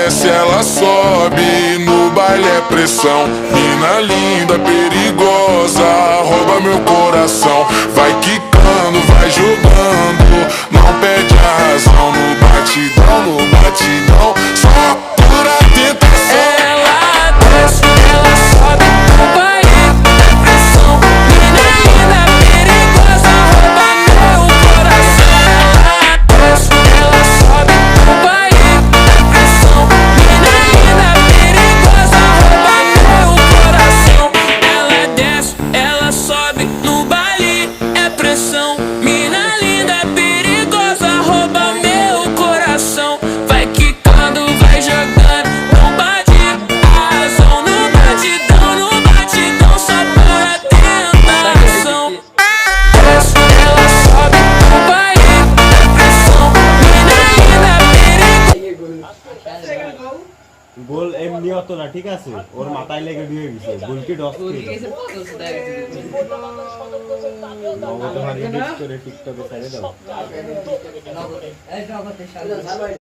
desce, ela sobe, no baile é pressão. Mina linda, perigosa, rouba meu coração. Vai quicando, vai jogando, não perde a razão. No batidão, só pura tentação. Ela desce, ela sobe, no baile é pressão. Mina linda, perigosa, rouba meu coração. Ela desce, ela sobe, no baile é pressão. Mina linda, perigosa, rouba meu coração. Ela desce, ela sobe, no baile é pressão. Mina linda, perigosa, rouba meu coração. Vai quicando, vai jogando, não bate a razão. No batidão, só para tentação. Desce, ela sobe, no baile é pressão. Mina linda, perigosa. গোল এমনি অত না, ঠিক আছে, ওর মাথায় লেগে দিয়ে গেছে, গোলকে ডস করে টিকটকে ছেড়ে দাও।